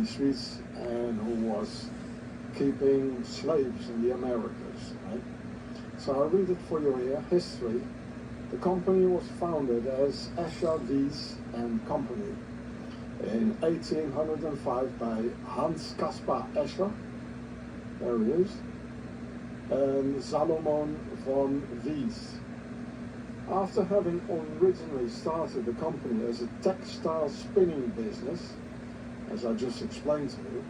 the Swiss and who was keeping slaves in the Americas, right? So I read it for you here, history. The company was founded as Escher, Wyss and Company in 1805 by Hans Caspar Escher, there he is, and Salomon von Wyss. After having originally started the company as a textile spinning business, as I just explained to you,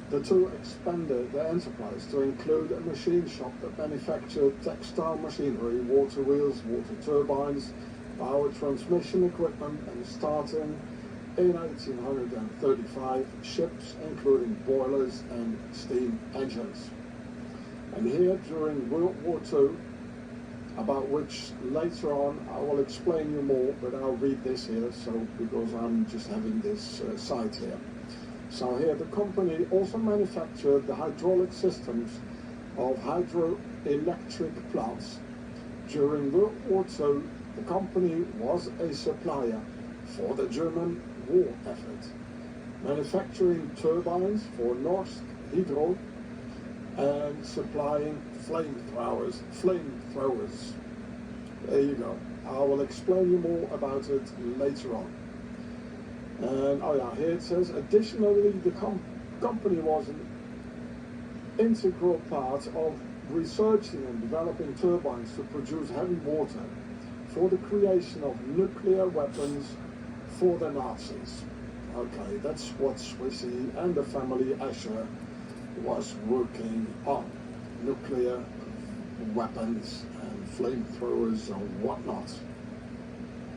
the two expanded the enterprise to include a machine shop that manufactured textile machinery, water wheels, water turbines, power transmission equipment, and starting in 1835, ships including boilers and steam engines. And here during World War II, about which later on I will explain you more, but I'll read this here, so because I'm just having this site here. So here the company also manufactured the hydraulic systems of hydroelectric plants. During World War II, the company was a supplier for the German war effort, manufacturing turbines for Norsk Hydro and supplying flamethrowers. There you go. I will explain you more about it later on. And oh yeah, here it says, additionally, the company was an integral part of researching and developing turbines to produce heavy water for the creation of nuclear weapons for the Nazis. Okay, that's what Swissy and the family Escher was working on. Nuclear weapons and flamethrowers and whatnot.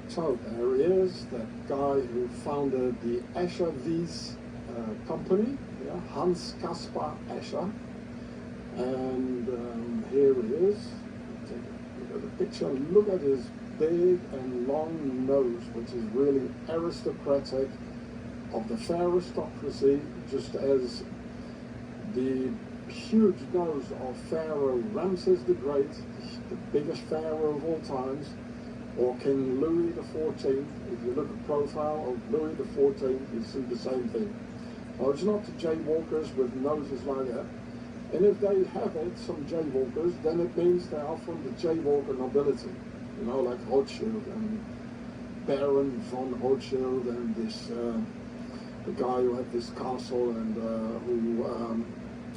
So there he is, that guy who founded the Escher Wyss company, yeah, Hans Caspar Escher. And here he is. Take a look at the picture. Look at his big and long nose, which is really aristocratic, of the fair aristocracy, just as the huge nose of Pharaoh Ramses the Great, the biggest pharaoh of all times, or King Louis XIV. If you look at profile of Louis XIV, you see the same thing. Oh, it's not the jaywalkers with noses like that. And if they have it, some jaywalkers, then it means they are from the jaywalker nobility. You know, like Rothschild and Baron von Rothschild and this, the guy who had this castle and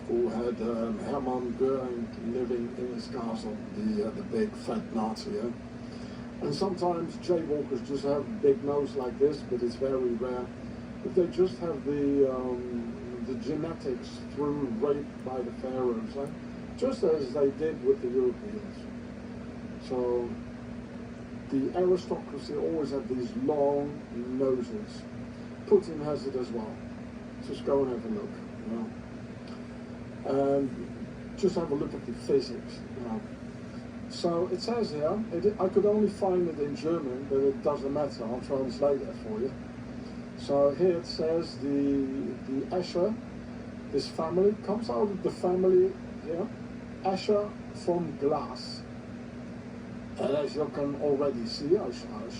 who had Hermann Goering living in his castle, the big fat Nazi. Yeah? And sometimes jaywalkers just have a big nose like this, but it's very rare. If they just have the genetics through rape by the pharaohs, right? Just as they did with the Europeans. So the aristocracy always had these long noses. Putin has it as well. Just go and have a look, you know. And just have a look at the physics, you know. So it says here, I could only find it in German, but it doesn't matter, I'll translate that for you. So here it says the Escher, this family, comes out of the family here, Escher von Glas. And as you can already see, I'll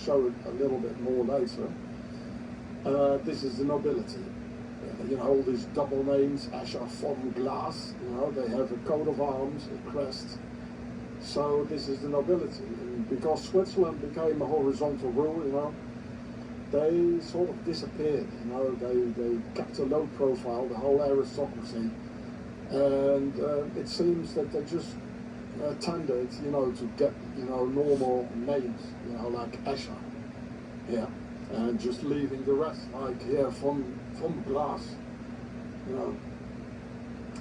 show it a little bit more later, this is the nobility. You know, all these double names, Escher von Glas, you know, they have a coat of arms, a crest. So this is the nobility. And because Switzerland became a horizontal rule, you know, they sort of disappeared, you know, they kept a low profile, the whole aristocracy. And it seems that they just tended, you know, to get, you know, normal names, you know, like Escher, yeah, and just leaving the rest, like here, from Glas, you know.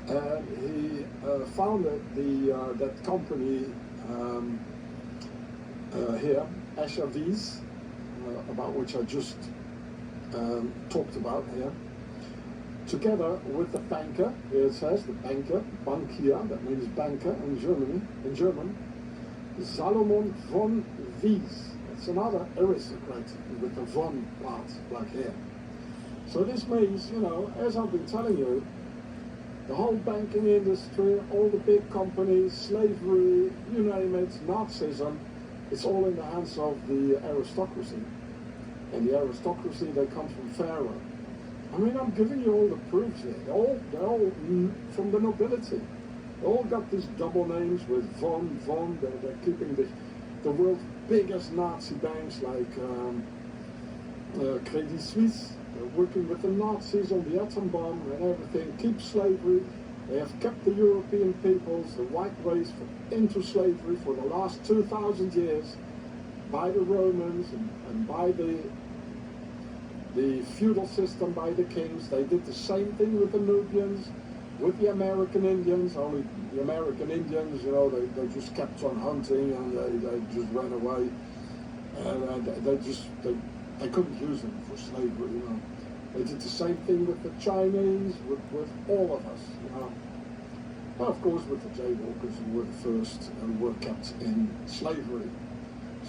And he founded that company here, Escher Wyss, about which I just talked about here, together with the banker. Here it says the banker, Bankier, that means banker in German, Salomon von Wyss. It's another aristocrat with the von part, like here. So this means, you know, as I've been telling you, the whole banking industry, all the big companies, slavery, you name it, Nazism, it's all in the hands of the aristocracy. And the aristocracy, they come from Pharaoh. I mean, I'm giving you all the proofs here. They're all from the nobility. They all got these double names with von. They're keeping the world's biggest Nazi banks like Credit Suisse. They're working with the Nazis on the atom bomb and everything. Keep slavery. They have kept the European peoples, the white race, into slavery for the last 2,000 years by the Romans and by the feudal system, by the kings. They did the same thing with the Nubians, with the American Indians, only the American Indians, you know, they just kept on hunting and they just ran away. And they couldn't use them for slavery, you know. They did the same thing with the Chinese, with all of us, you know. Well, of course, with the jaywalkers who were the first and were kept in slavery.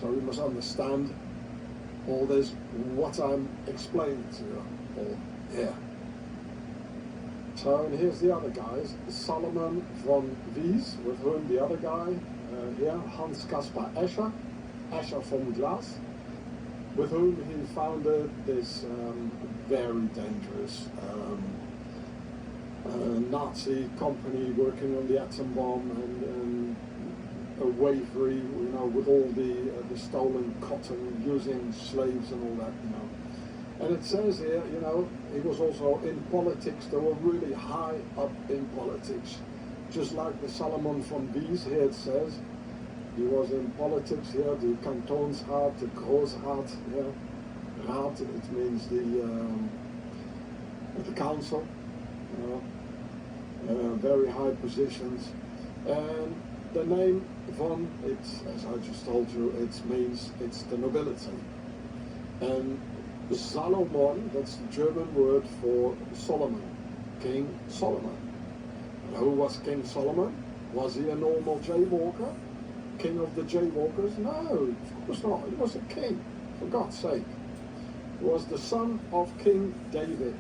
So we must understand all this, what I'm explaining to you all here. So, and here's the other guys, Salomon von Wies, with whom the other guy here, Hans Caspar Escher von Glas, with whom he founded this very dangerous Nazi company working on the atom bomb and a wavery, you know, with all the stolen cotton, using slaves and all that, you know. And it says here, you know, he was also in politics. They were really high up in politics, just like the Salomon von Wies here. It says he was in politics here, the Kantonsrat, the Großrat, yeah. Raad, it means the council, you know, very high positions. And the name von, it's, as I just told you, it means it's the nobility. And Salomon, that's the German word for Solomon, King Solomon. And who was King Solomon? Was he a normal jaywalker? King of the jaywalkers? No, of course not. He was a king, for God's sake. He was the son of King David.